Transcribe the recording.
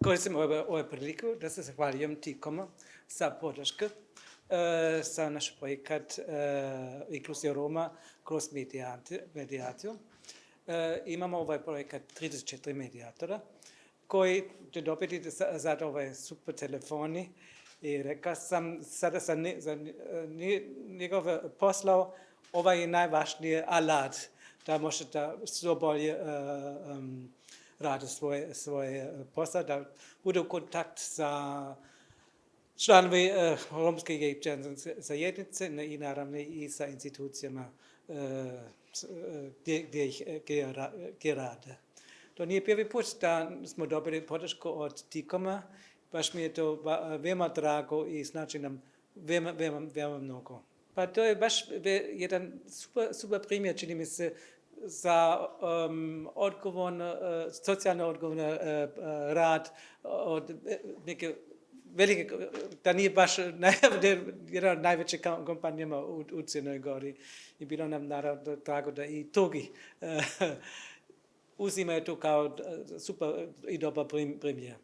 Koristim ovu priliku da se zahvaljujem Telekomu za podršku za naš projekat inkluzije Roma kroz medijaciju. Imamo ovaj projekat 34 medijatora koji će dobiti za ovaj super telefoni i rekao sam, sada sam njegov poslao, ovaj je najvažniji alat da možete što bolje radi svoje posao, da bude u kontakt sa članovi romsko-egipćanske zajednice i naravno i sa institucijama gdje rade. To nije prvi put da smo dobili podršku od Telekoma, baš mi je to veoma drago i znači nam veoma mnogo. Pa to je baš jedan super primjer, čini mi se, za socijalno odgovoran rad od neke velike, da nije baš jedna od najvećih kompanijama u Crnoj Gori. I bilo nam naravno drago da i drugi uzimaju to kao super i dobar primjer.